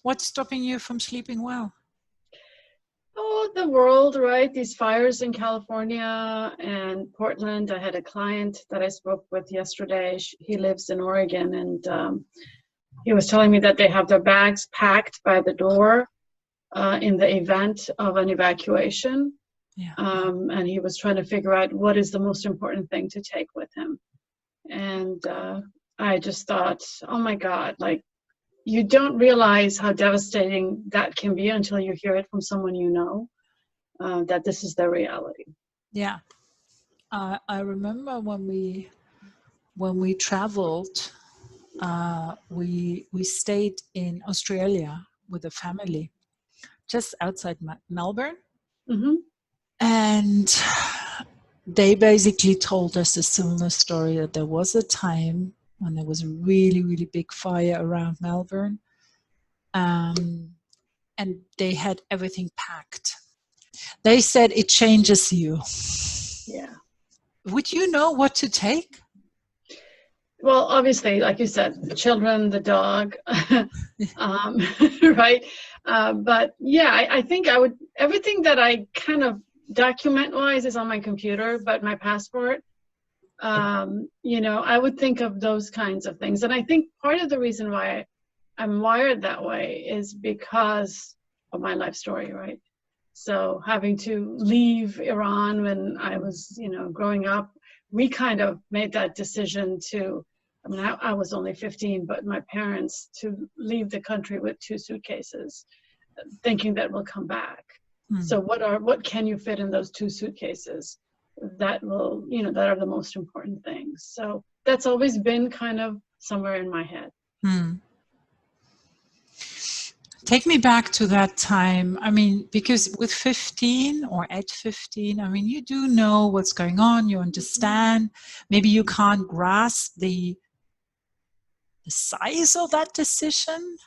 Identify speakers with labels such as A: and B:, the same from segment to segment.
A: What's stopping you from sleeping well?
B: Oh, the world, right? These fires in California and Portland. I had a client that I spoke with yesterday. He lives in Oregon, and he was telling me that they have their bags packed by the door in the event of an evacuation.
A: Yeah.
B: And he was trying to figure out what is the most important thing to take with him. And I just thought, oh my God, like, you don't realize how devastating that can be until you hear it from someone you know, that this is their reality.
A: Yeah. I remember when we traveled, we stayed in Australia with a family just outside Melbourne.
B: Mm-hmm.
A: And they basically told us a similar story, that there was a time when there was a really, really big fire around Melbourne. And they had everything packed. They said it changes you.
B: Yeah.
A: Would you know what to take?
B: Well, obviously, like you said, the children, the dog, right? But yeah, I think I would, everything that I kind of document-wise is on my computer, but my passport, I would think of those kinds of things. And I think part of the reason why I'm wired that way is because of my life story, right? So having to leave Iran when I was, growing up, we kind of made that decision to, I was only 15, but my parents, to leave the country with 2 suitcases, thinking that we'll come back. So what can you fit in those 2 suitcases that will, that are the most important things? So that's always been kind of somewhere in my head.
A: Take me back to that time. I mean, because with 15 or at 15, I mean, you do know what's going on, you understand. Maybe you can't grasp the size of that decision.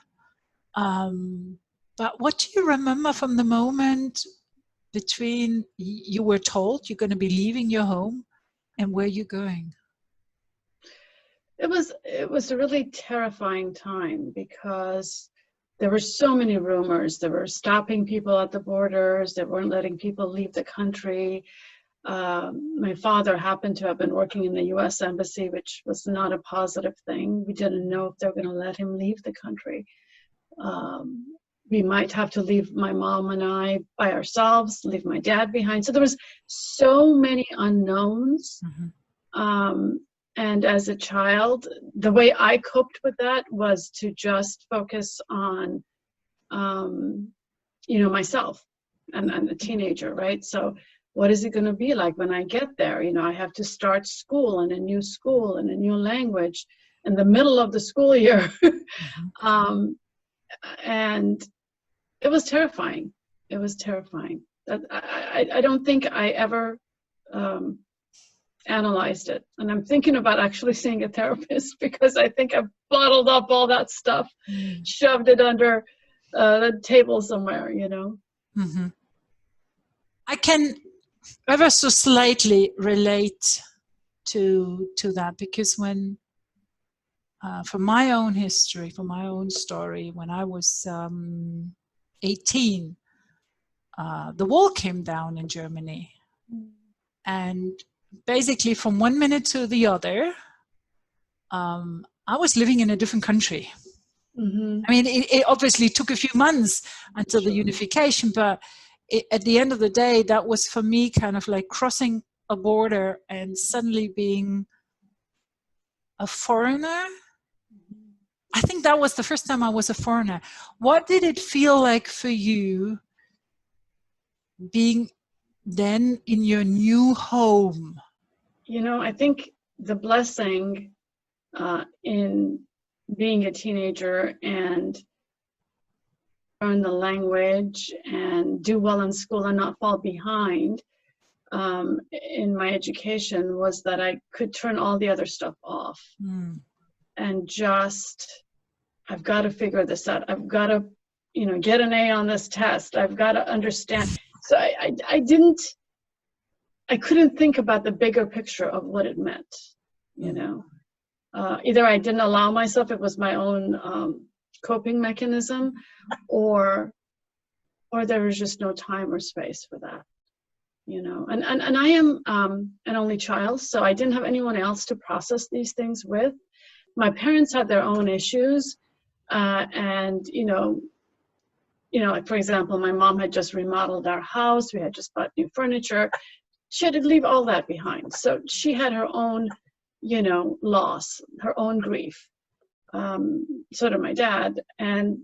A: But what do you remember from the moment between you were told you're going to be leaving your home and where you're going?
B: It was a really terrifying time because there were so many rumors. They were stopping people at the borders. They weren't letting people leave the country. My father happened to have been working in the U.S. Embassy, which was not a positive thing. We didn't know if they were going to let him leave the country. We might have to leave my mom and I by ourselves, leave my dad behind. So there was so many unknowns. And as a child, the way I coped with that was to just focus on, myself and a teenager, right? So what is it going to be like when I get there? I have to start school and a new school and a new language in the middle of the school year. And it was terrifying. It was terrifying. I don't think I ever analyzed it. And I'm thinking about actually seeing a therapist because I think I've bottled up all that stuff, shoved it under the table somewhere,
A: I can ever so slightly relate to that, because when from my own history, from my own story, when I was 18, the wall came down in Germany. And basically from one minute to the other, I was living in a different country. I mean, it obviously took a few months until the unification, but at the end of the day, that was for me kind of like crossing a border and suddenly being a foreigner. I think that was the first time I was a foreigner. What did it feel like for you being then in your new home?
B: I think the blessing in being a teenager and learn the language and do well in school and not fall behind in my education was that I could turn all the other stuff off and just, I've got to figure this out. I've got to, get an A on this test. I've got to understand. So I couldn't think about the bigger picture of what it meant, Either I didn't allow myself, it was my own coping mechanism, or there was just no time or space for that, you know. And I am an only child, so I didn't have anyone else to process these things with. My parents had their own issues, and like, for example, my mom had just remodeled our house. We had just bought new furniture. She had to leave all that behind. So she had her own, loss, her own grief. So did my dad. And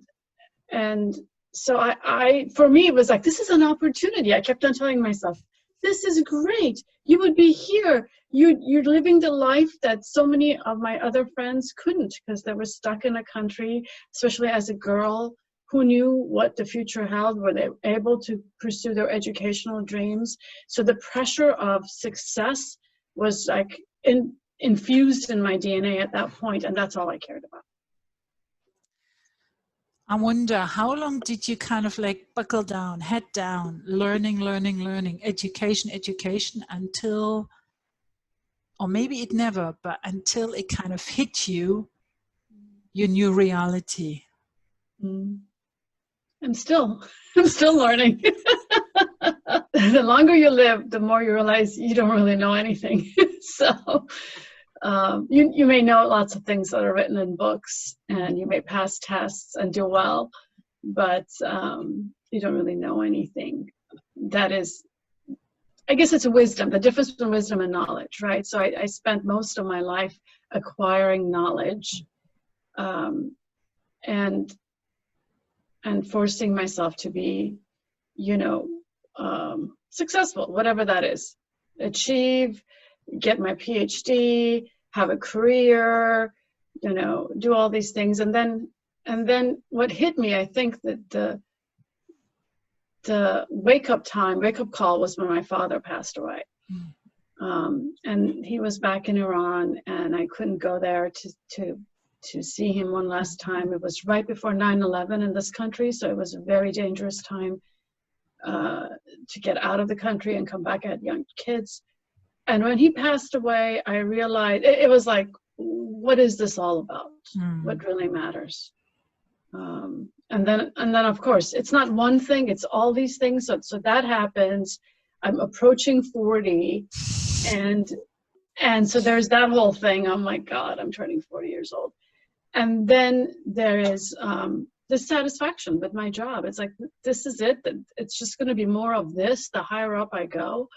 B: so I, for me, it was like, this is an opportunity. I kept on telling myself, this is great. You would be here. You're living the life that so many of my other friends couldn't, because they were stuck in a country, especially as a girl. Who knew what the future held? Were they able to pursue their educational dreams? So the pressure of success was like infused in my DNA at that point, and that's all I cared about.
A: I wonder, how long did you kind of like buckle down, head down, learning, education until, or maybe it never, but until it kind of hit you, your new reality?
B: I'm still learning. The longer you live, the more you realize you don't really know anything. So you may know lots of things that are written in books, and you may pass tests and do well, but you don't really know anything. That is, I guess it's a wisdom, the difference between wisdom and knowledge, right? So I spent most of my life acquiring knowledge, and forcing myself to be, successful, whatever that is. Achieve, get my Ph.D, have a career, do all these things. And then what hit me, I think that the wake-up call was when my father passed away. And he was back in Iran, and I couldn't go there to see him one last time. It was right before 9/11 in this country, so it was a very dangerous time to get out of the country and come back. I had young kids. And when he passed away, I realized it was like, what is this all about? What really matters? And then of course, it's not one thing, it's all these things. So that happens. I'm approaching 40, and so there's that whole thing. Oh my God, I'm turning 40 years old. And then there is dissatisfaction with my job. It's like, this is it. It's just going to be more of this. The higher up I go,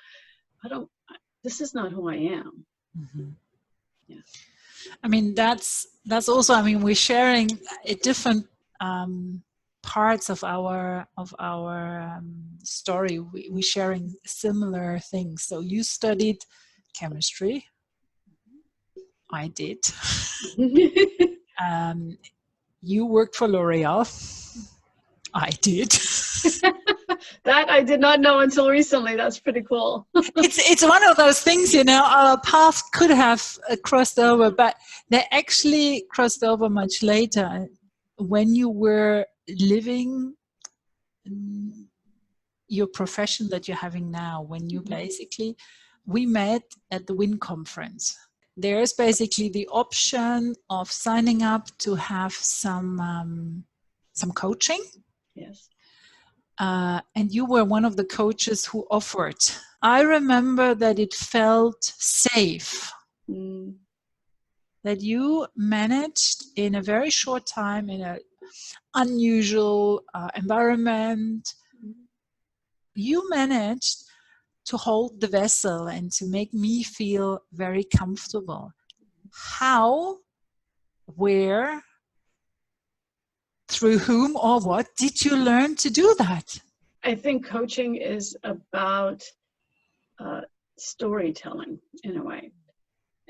B: this is not who I am. Yeah.
A: I mean, that's also, I mean, we're sharing different parts of our story. We're sharing similar things. So you studied chemistry. I did. You worked for L'Oreal. I did.
B: That I did not know until recently. That's pretty cool.
A: It's one of those things, our paths could have crossed over, but they actually crossed over much later when you were living your profession that you're having now, when you we met at the WIN conference. There's basically the option of signing up to have some coaching.
B: Yes.
A: And you were one of the coaches who offered. I remember that it felt safe. That you managed in a very short time, in an unusual environment, you managed to hold the vessel and to make me feel very comfortable. How, where, through whom or what did you learn to do that?
B: I think coaching is about storytelling in a way.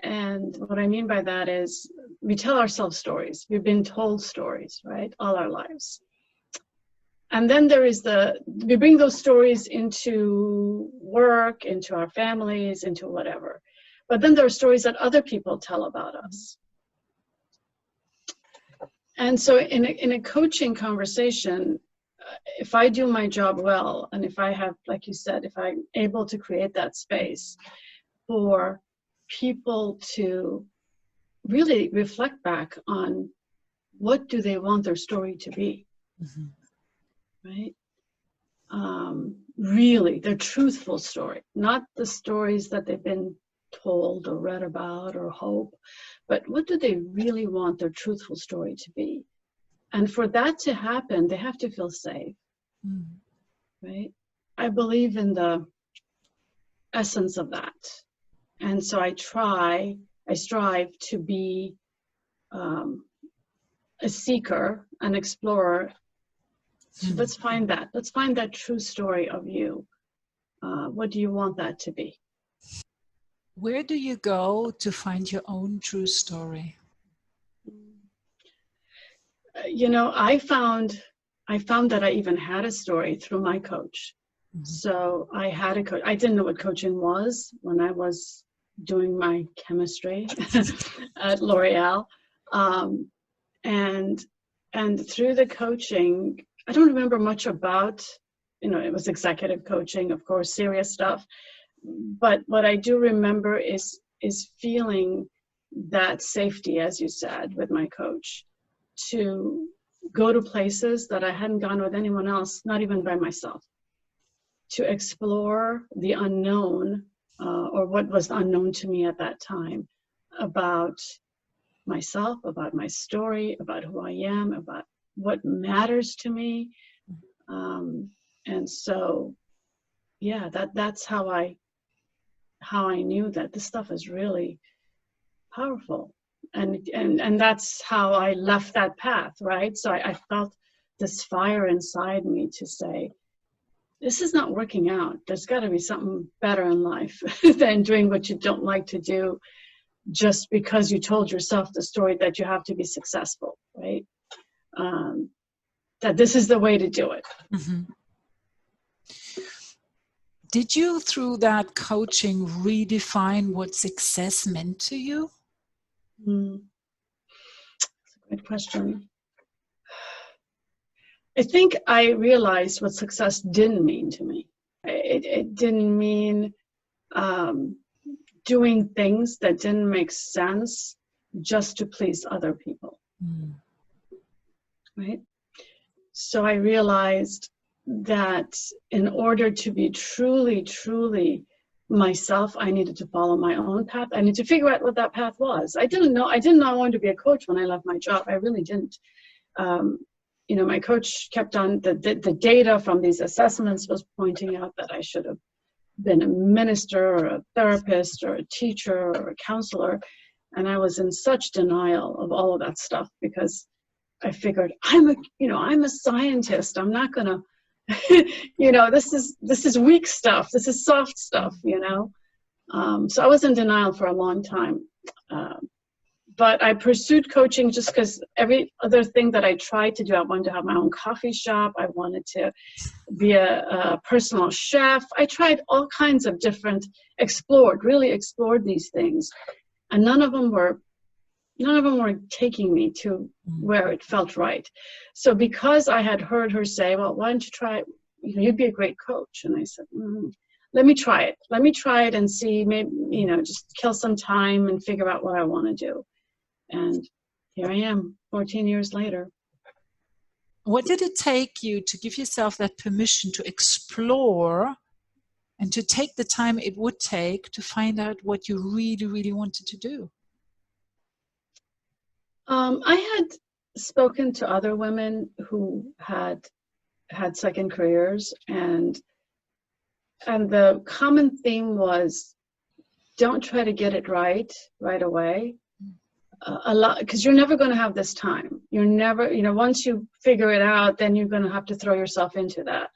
B: And what I mean by that is we tell ourselves stories. We've been told stories, right, all our lives. And then there is we bring those stories into work, into our families, into whatever. But then there are stories that other people tell about us. And so in a coaching conversation, if I do my job well, and if I have, like you said, if I'm able to create that space for people to really reflect back on what do they want their story to be, right? Really, their truthful story, not the stories that they've been told or read about or hope, but what do they really want their truthful story to be? And for that to happen, they have to feel safe, right? I believe in the essence of that. And so I strive to be a seeker, an explorer. Let's find that true story of you. What do you want that to be?
A: Where do you go to find your own true story?
B: You know, I found that I even had a story through my coach. So I had a coach. I didn't know what coaching was when I was doing my chemistry at L'Oreal. And through the coaching, I don't remember much about, it was executive coaching, of course, serious stuff. But what I do remember is feeling that safety, as you said, with my coach, to go to places that I hadn't gone with anyone else, not even by myself, to explore the unknown, or what was unknown to me at that time, about myself, about my story, about who I am, about what matters to me. And so, yeah, that's how I knew that this stuff is really powerful. And that's how I left that path, right? So I felt this fire inside me to say, this is not working out. There's got to be something better in life than doing what you don't like to do just because you told yourself the story that you have to be successful, right? That this is the way to do it.
A: Did you, through that coaching, redefine what success meant to you?
B: That's a good question. I think I realized what success didn't mean to me. It didn't mean doing things that didn't make sense just to please other people. Right? So I realized that in order to be truly, truly myself, I needed to follow my own path. I needed to figure out what that path was. I didn't know I wanted to be a coach when I left my job. I really didn't. My coach kept on, the data from these assessments was pointing out that I should have been a minister or a therapist or a teacher or a counselor. And I was in such denial of all of that stuff because I figured I'm a scientist. I'm not gonna, this is weak stuff. This is soft stuff, So I was in denial for a long time. But I pursued coaching just because every other thing that I tried to do, I wanted to have my own coffee shop. I wanted to be a personal chef. I tried all kinds of different, really explored these things. And none of them were taking me to where it felt right. So because I had heard her say, well, why don't you try, you'd be a great coach. And I said, let me try it. Let me try it and see, maybe, just kill some time and figure out what I want to do. And here I am, 14 years later.
A: What did it take you to give yourself that permission to explore and to take the time it would take to find out what you really, really wanted to do?
B: I had spoken to other women who had second careers, and the common theme was, don't try to get it right away. A lot, because you're never going to have this time. You're never, once you figure it out, then you're going to have to throw yourself into that.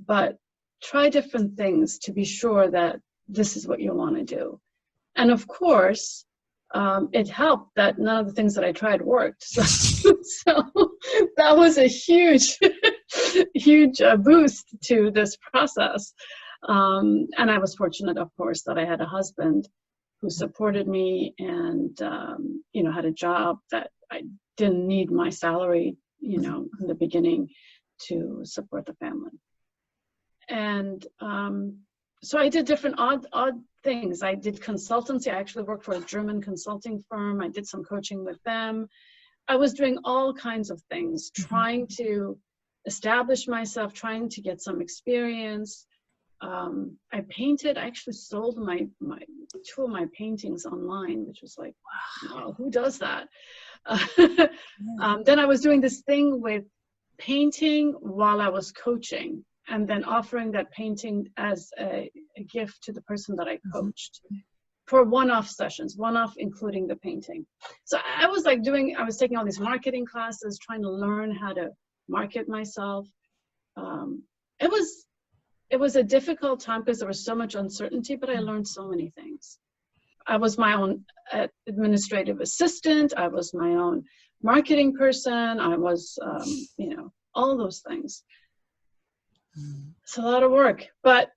B: But try different things to be sure that this is what you want to do. And of course, it helped that none of the things that I tried worked. So that was a huge, huge boost to this process. And I was fortunate, of course, that I had a husband who supported me and, had a job that I didn't need my salary, in the beginning to support the family. And so I did different odd things. I did consultancy. I actually worked for a German consulting firm. I did some coaching with them. I was doing all kinds of things, trying to establish myself, trying to get some experience. I painted. I actually sold my two of my paintings online, which was like, wow, who does that? Then I was doing this thing with painting while I was coaching, and then offering that painting as a gift to the person that I coached for one-off sessions, one-off including the painting. So I was like I was taking all these marketing classes, trying to learn how to market myself. It was a difficult time because there was so much uncertainty, but I learned so many things. I was my own administrative assistant. I was my own marketing person. I was, all those things. It's a lot of work, but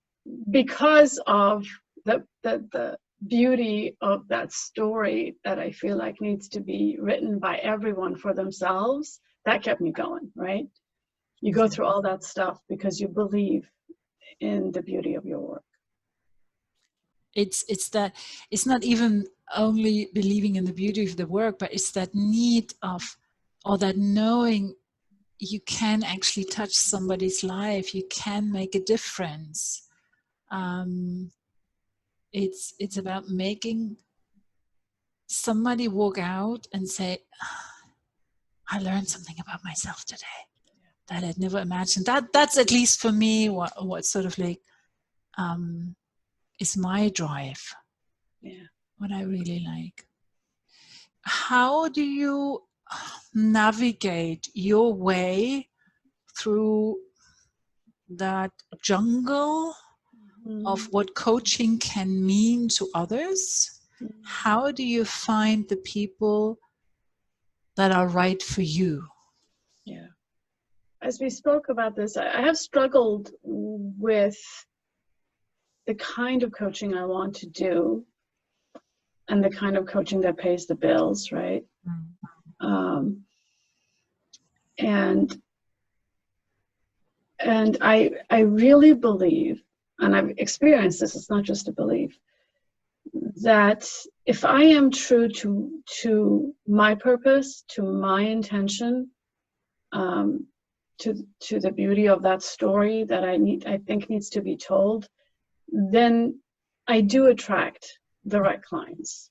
B: because of the beauty of that story that I feel like needs to be written by everyone for themselves, that kept me going, right? You go through all that stuff because you believe in the beauty of your work.
A: It's that, it's not even only believing in the beauty of the work, but it's that need of, or that knowing you can actually touch somebody's life, you can make a difference. It's about making somebody walk out and say, I learned something about myself today that I'd never imagined. That's at least for me what sort of like is my drive.
B: Yeah.
A: What I really like. How do you navigate your way through that jungle of what coaching can mean to others? How do you find the people that are right for you?
B: Yeah. As we spoke about this, I have struggled with the kind of coaching I want to do and the kind of coaching that pays the bills, right? And I really believe, and I've experienced this, it's not just a belief, that if I am true to my purpose, to my intention, to the beauty of that story that I think needs to be told, then I do attract the right clients.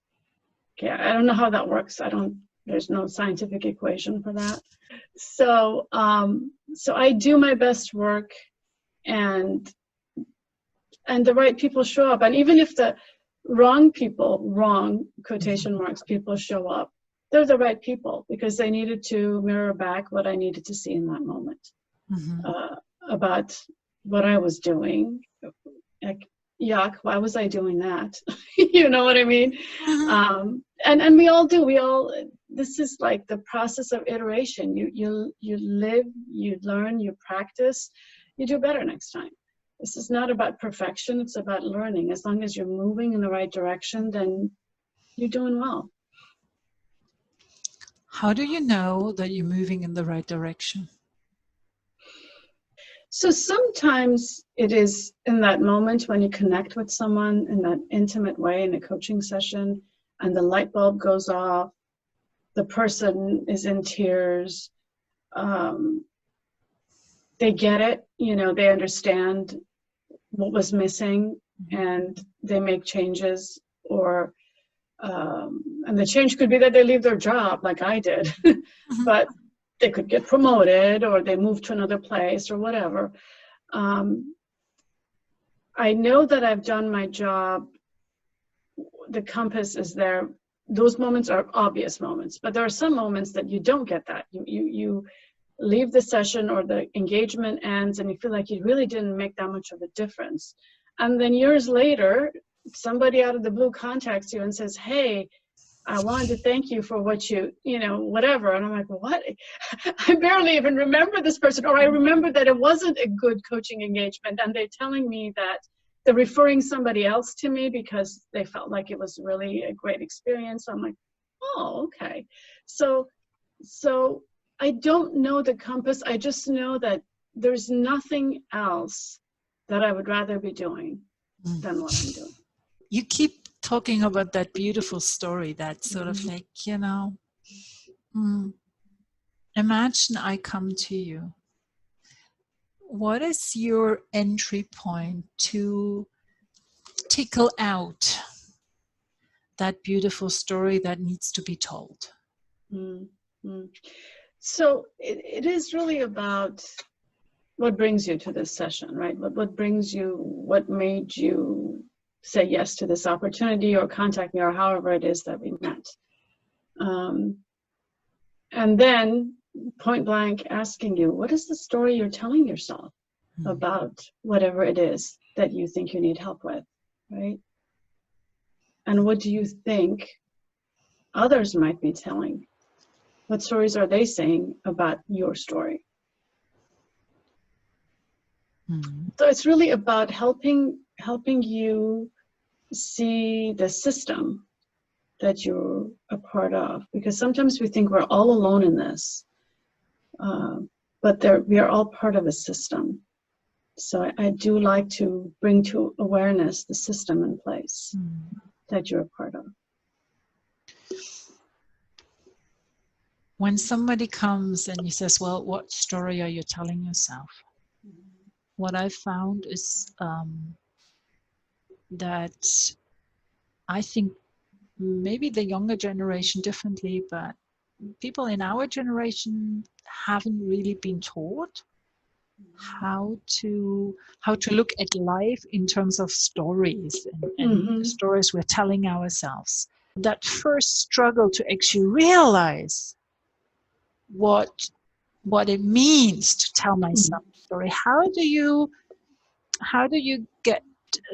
B: Okay, I don't know how that works. There's no scientific equation for that. So I do my best work, and the right people show up. And even if the wrong quotation marks people show up, they're the right people because they needed to mirror back what I needed to see in that moment about what I was doing. Like, yuck, why was I doing that? You know what I mean? And we all do. This is like the process of iteration. You live, you learn, you practice, you do better next time. This is not about perfection. It's about learning. As long as you're moving in the right direction, then you're doing well.
A: How do you know that you're moving in the right direction?
B: So sometimes it is in that moment when you connect with someone in that intimate way in a coaching session and the light bulb goes off, the person is in tears, they get it, they understand what was missing and they make changes, or and the change could be that they leave their job like I did, but they could get promoted or they move to another place or whatever. I know that I've done my job. The compass is there. Those moments are obvious moments, but there are some moments that you don't get that. You leave the session or the engagement ends and you feel like you really didn't make that much of a difference. And then years later, somebody out of the blue contacts you and says, hey, I wanted to thank you for what whatever. And I'm like, what? I barely even remember this person. Or I remember that it wasn't a good coaching engagement. And they're telling me that they're referring somebody else to me because they felt like it was really a great experience. So I'm like, oh, okay. So I don't know the compass. I just know that there's nothing else that I would rather be doing than what I'm doing.
A: You keep talking about that beautiful story, that sort of like, imagine I come to you. What is your entry point to tickle out that beautiful story that needs to be told?
B: Mm-hmm. So it is really about what brings you to this session, right? What brings you, what made you say yes to this opportunity or contact me or however it is that we met. And then point blank asking you, what is the story you're telling yourself about whatever it is that you think you need help with, right? And what do you think others might be telling? What stories are they saying about your story? So it's really about helping you see the system that you're a part of, because sometimes we think we're all alone in this, but we are all part of a system. So I do like to bring to awareness the system in place that you're a part of.
A: When somebody comes and he says, well, what story are you telling yourself? What I've found is that I think maybe the younger generation differently, but people in our generation haven't really been taught how to look at life in terms of stories and the stories we're telling ourselves. That first struggle to actually realize what it means to tell myself a story. How do you get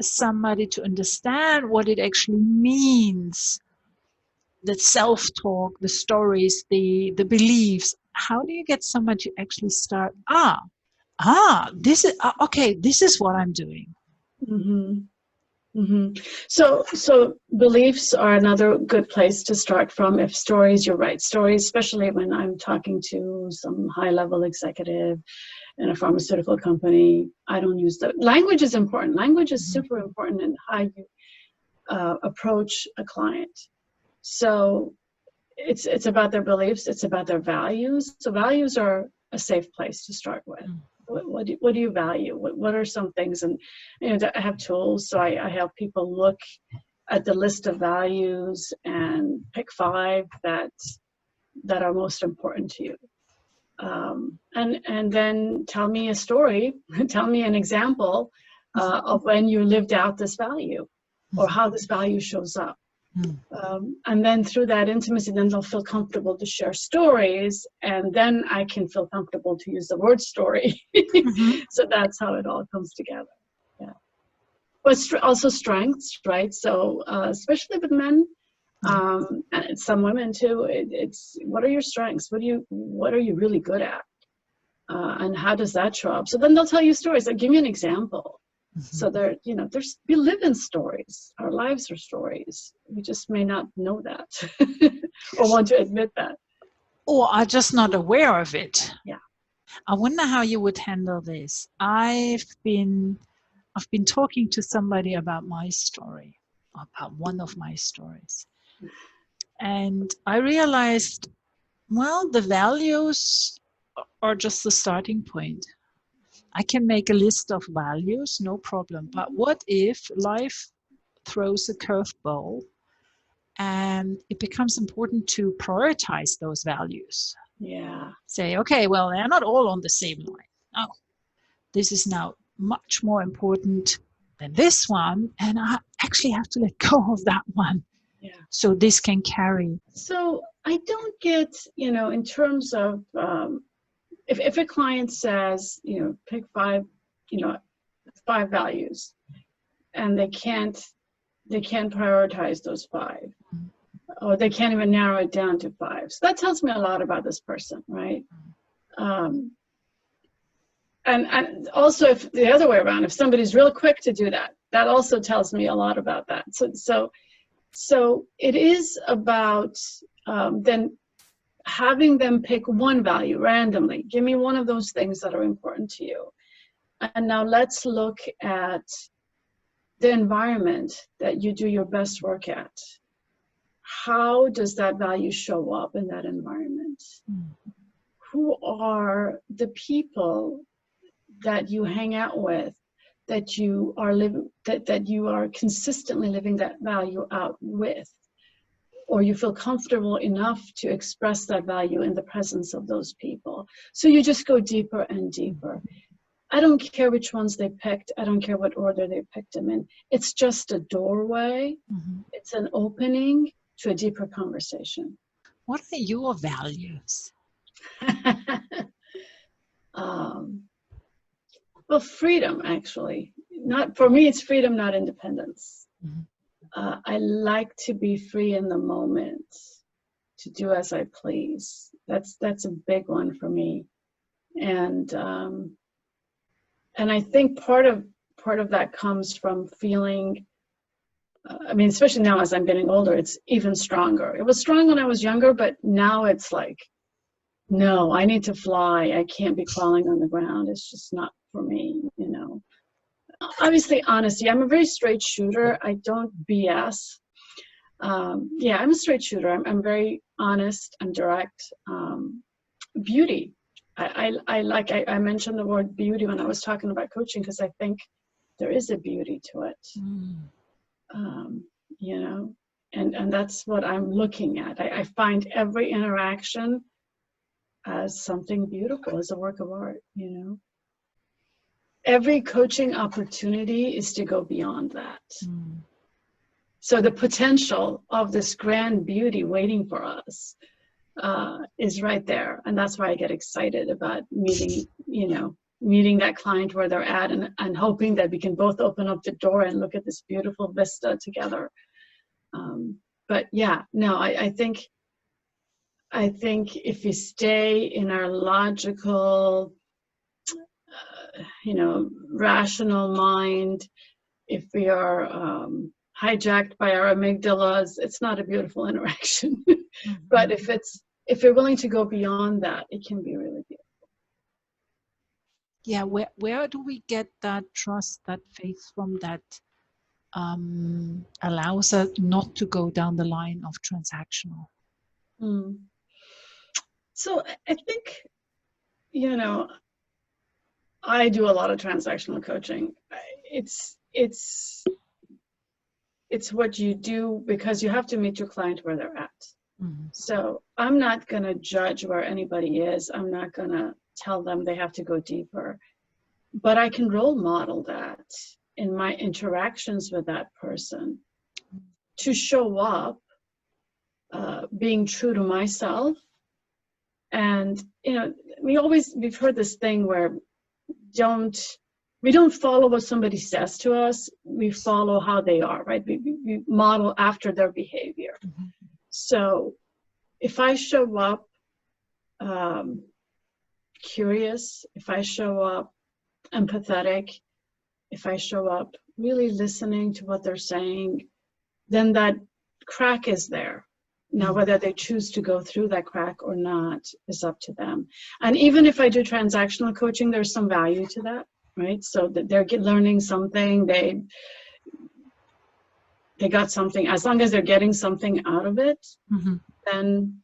A: somebody to understand what it actually means? The self-talk, the stories, the beliefs. How do you get somebody to actually start? This is okay. This is what I'm doing.
B: So beliefs are another good place to start from. If stories, you're right. Stories, especially when I'm talking to some high-level executive in a pharmaceutical company, I don't use the language. Is important. Language is super important in how you approach a client. So it's about their beliefs. It's about their values. So values are a safe place to start with. What do you value? What are some things? And I have tools, so I help people look at the list of values and pick 5 that are most important to you. And then tell me a story. Tell me an example of when you lived out this value, or how this value shows up. And then through that intimacy, then they'll feel comfortable to share stories, and then I can feel comfortable to use the word story. So that's how it all comes together. Yeah. But also strengths, right? So especially with men, and some women too, it's what are your strengths? What are you really good at? And how does that show up? So then they'll tell you stories. Like, give me an example. So we live in stories. Our lives are stories. We just may not know that or want to admit that.
A: Or are just not aware of it.
B: Yeah.
A: I wonder how you would handle this. I've been talking to somebody about my story, about one of my stories. And I realized, well, the values are just the starting point. I can make a list of values, no problem. But what if life throws a curveball and it becomes important to prioritize those values?
B: Yeah.
A: Say, okay, well, they're not all on the same line. Oh, this is now much more important than this one, and I actually have to let go of that one.
B: Yeah.
A: So this can carry.
B: So I don't get, in terms of, if a client says, pick 5, 5 values, and they can't prioritize those 5, or they can't even narrow it down to 5. So that tells me a lot about this person, right? And also, if the other way around, if somebody's real quick to do that, that also tells me a lot about that. So it is about then having them pick one value randomly. Give me one of those things that are important to you. And now let's look at the environment that you do your best work at. How does that value show up in that environment? who are the people that you hang out with, that you are living, that you are consistently living that value out with, or you feel comfortable enough to express that value in the presence of those people. So you just go deeper and deeper. I don't care which ones they picked. I don't care what order they picked them in. It's just a doorway. Mm-hmm. It's an opening to a deeper conversation.
A: What are your values?
B: Well, freedom, actually. Not for me, it's freedom, not independence. Mm-hmm. I like to be free in the moment, to do as I please. That's a big one for me, and I think part of that comes from feeling. I mean, especially now as I'm getting older, it's even stronger. It was strong when I was younger, but now it's like, no, I need to fly. I can't be crawling on the ground. It's just not for me, you know. Obviously, honesty. I'm a very straight shooter. I don't BS. Yeah, I'm a straight shooter. I'm very honest and direct. Beauty. I mentioned the word beauty when I was talking about coaching because I think there is a beauty to it. You know, and that's what I'm looking at. I find every interaction as something beautiful, as a work of art, you know. Every coaching opportunity is to go beyond that. So the potential of this grand beauty waiting for us is right there. And that's why I get excited about meeting that client where they're at and hoping that we can both open up the door and look at this beautiful vista together. But yeah, no, I think if we stay in our logical, rational mind, if we are hijacked by our amygdalas, it's not a beautiful interaction. Mm-hmm. But if we're willing to go beyond that, it can be really beautiful.
A: Yeah, where do we get that trust, that faith from, that allows us not to go down the line of transactional?
B: So I think, I do a lot of transactional coaching. It's what you do because you have to meet your client where they're at. Mm-hmm. So I'm not going to judge where anybody is. I'm not going to tell them they have to go deeper. But I can role model that in my interactions with that person to show up, being true to myself. And, we've heard this thing where we don't follow what somebody says to us. We follow how they are, right? We model after their behavior. Mm-hmm. So if I show up curious, if I show up empathetic, if I show up really listening to what they're saying, then that crack is there. Now, whether they choose to go through that crack or not is up to them. And even if I do transactional coaching, there's some value to that, right? So that they're learning something, they got something. As long as they're getting something out of it, mm-hmm. then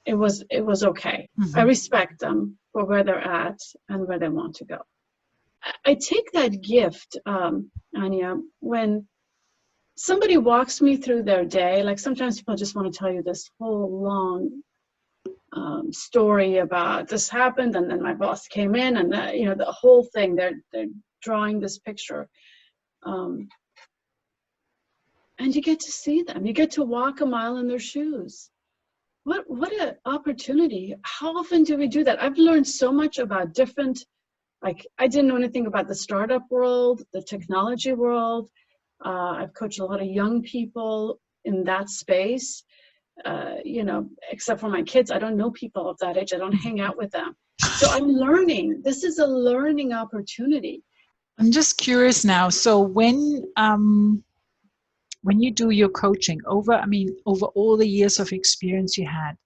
B: it was okay. Mm-hmm. I respect them for where they're at and where they want to go. I take that gift, Anya, when somebody walks me through their day. Like sometimes people just want to tell you this whole long story about this happened and then my boss came in and the whole thing. They're drawing this picture, and you get to see them. You get to walk a mile in their shoes. What an opportunity! How often do we do that? I've learned so much about different. Like I didn't know anything about the startup world, the technology world. I've coached a lot of young people in that space, except for my kids. I don't know people of that age. I don't hang out with them. So I'm learning. This is a learning opportunity.
A: I'm just curious now. So when you do your coaching over all the years of experience you had,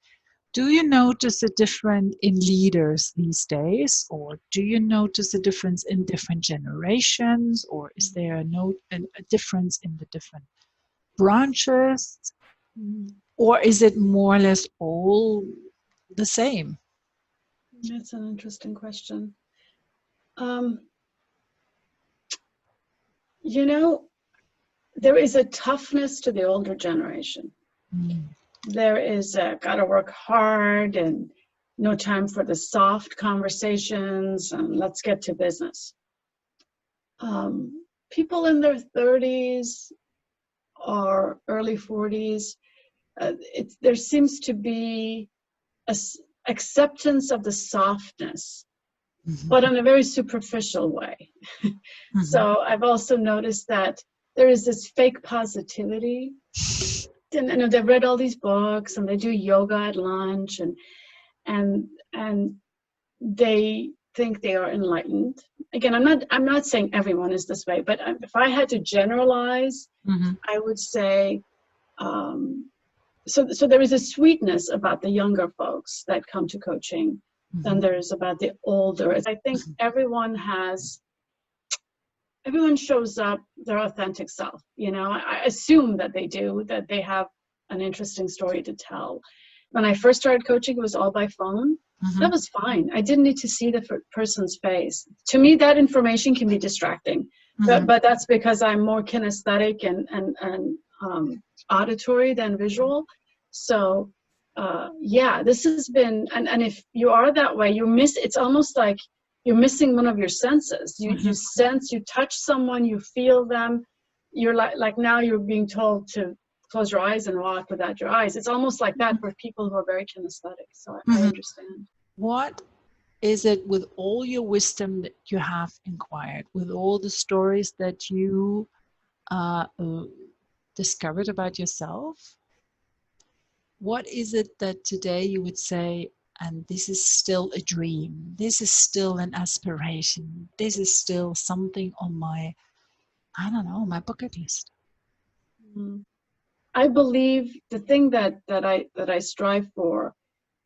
A: do you notice a difference in leaders these days, or do you notice a difference in different generations, or is there a difference in the different branches, or is it more or less all the same?
B: That's an interesting question. You know, there is a toughness to the older generation.
A: Mm.
B: There is gotta work hard and no time for the soft conversations and let's get to business. People in their 30s or early 40s, there seems to be a acceptance of the softness,
A: Mm-hmm.
B: but in a very superficial way.
A: Mm-hmm.
B: So I've also noticed that there is this fake positivity. And you know, they've read all these books and they do yoga at lunch and they think they are enlightened. Again, I'm not saying everyone is this way, but if I had to generalize,
A: Mm-hmm.
B: I would say so there is a sweetness about the younger folks that come to coaching than there is about the older. I think everyone shows up their authentic self. You know, I assume that they do, that they have an interesting story to tell. When I first started coaching, it was all by phone.
A: Mm-hmm.
B: That was fine. I didn't need to see the person's face. To me, that information can be distracting,
A: Mm-hmm.
B: but that's because I'm more kinesthetic and auditory than visual. So yeah, this has been, and if you are that way, it's almost like you're missing one of your senses. You sense, you touch someone, you feel them. You're like now you're being told to close your eyes and walk without your eyes. It's almost like that for people who are very kinesthetic. So I understand.
A: What is it, with all your wisdom that you have inquired, with all the stories that you discovered about yourself, what is it that today you would say, and this is still a dream, this is still an aspiration, this is still something on my, I don't know, my bucket list?
B: I believe the thing that I strive for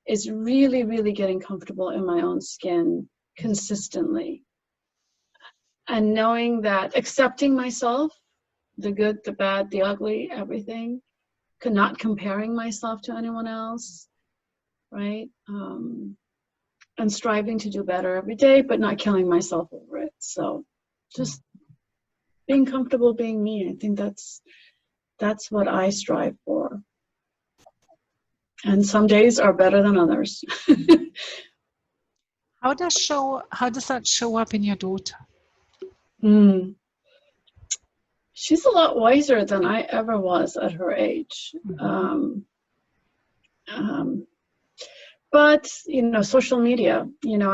B: is really, really getting comfortable in my own skin consistently, and knowing that, accepting myself, the good, the bad, the ugly, everything, not comparing myself to anyone else, right? And striving to do better every day, but not killing myself over it. So just being comfortable being me. I think that's what I strive for. And some days are better than others.
A: How does that show up in your daughter?
B: She's a lot wiser than I ever was at her age. But you know, social media, you know,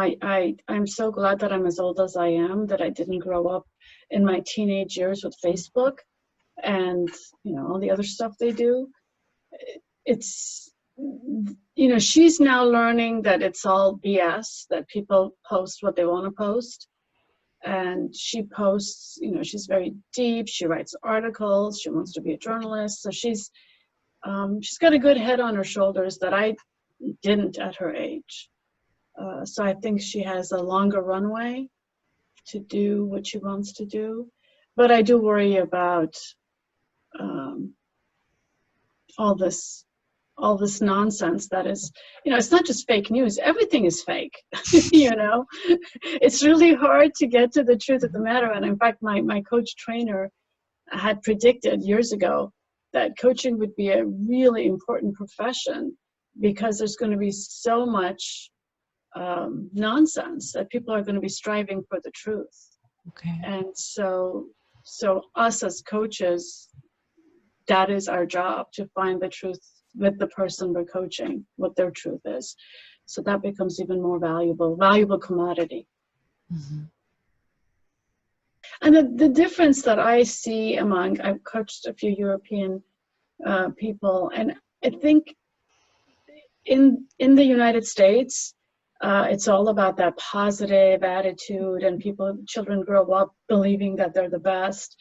B: I'm so glad that I'm as old as I am, that I didn't grow up in my teenage years with Facebook and, you know, all the other stuff they do. It's, you know, she's now learning that it's all BS, that people post what they want to post. And she posts, you know, she's very deep. She writes articles. She wants to be a journalist. So she's got a good head on her shoulders that I didn't at her age. So I think she has a longer runway to do what she wants to do. But I do worry about all this nonsense that is, you know, it's not just fake news. Everything is fake. You know, it's really hard to get to the truth of the matter. And in fact, my coach trainer had predicted years ago that coaching would be a really important profession because there's going to be so much nonsense that people are going to be striving for the truth.
A: Okay.
B: And so us as coaches, that is our job, to find the truth with the person we're coaching, what their truth is. So that becomes even more valuable commodity. And the difference that I see I've coached a few European people, and I think in the United States, it's all about that positive attitude, and children grow up believing that they're the best.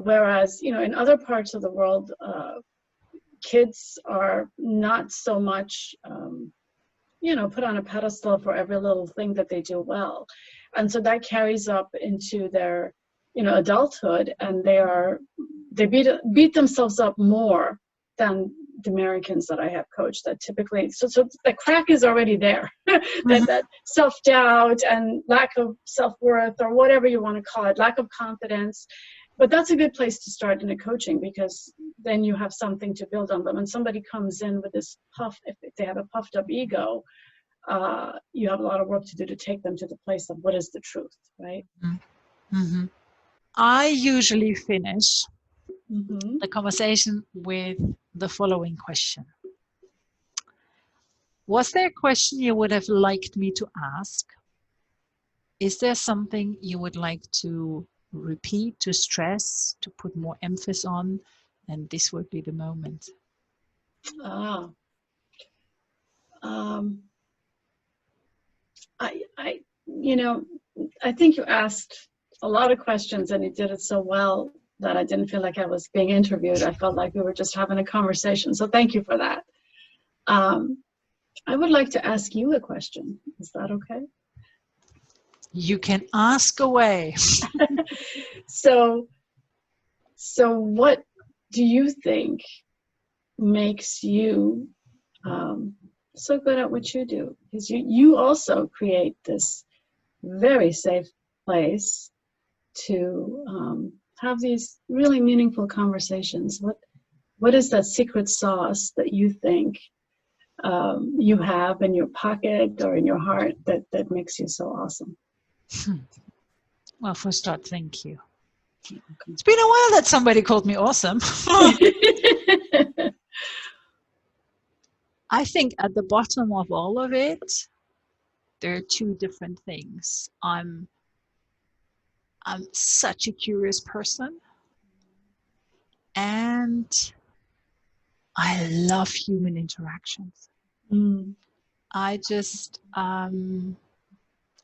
B: Whereas, you know, in other parts of the world, kids are not so much, you know, put on a pedestal for every little thing that they do well. And so that carries up into their, you know, adulthood, and they beat themselves up more than the Americans that I have coached that typically, so the crack is already there. that self-doubt and lack of self-worth, or whatever you want to call it, lack of confidence. But that's a good place to start in a coaching, because then you have something to build on them. And somebody comes in with this if they have a puffed up ego, you have a lot of work to do to take them to the place of what is the truth, right?
A: Mm-hmm. I usually finish the conversation with the following question. Was there a question you would have liked me to ask? Is there something you would like to repeat, to stress, to put more emphasis on? And this would be the moment.
B: I think you asked a lot of questions, and you did it so well that I didn't feel like I was being interviewed. I felt like we were just having a conversation. So thank you for that. I would like to ask you a question. Is that okay?
A: You can ask away.
B: So what do you think makes you so good at what you do? Because you also create this very safe place to have these really meaningful conversations. What is that secret sauce that you think you have in your pocket or in your heart that makes you so awesome?
A: Well, for a start, thank you. It's been a while that somebody called me awesome. I think at the bottom of all of it, there are two different things. I'm such a curious person, and I love human interactions. I just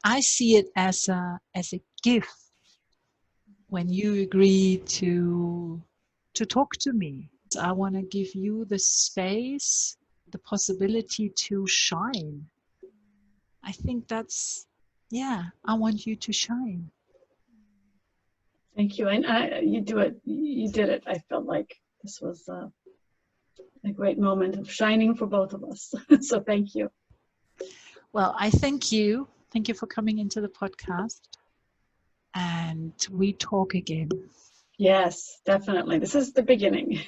A: I see it as a gift when you agree to talk to me. I want to give you the space, the possibility to shine. I think that's, I want you to shine.
B: Thank you. And you did it. I felt like this was a great moment of shining for both of us. So thank you.
A: Well, I thank you. Thank you for coming into the podcast. And we talk again.
B: Yes, definitely. This is the beginning.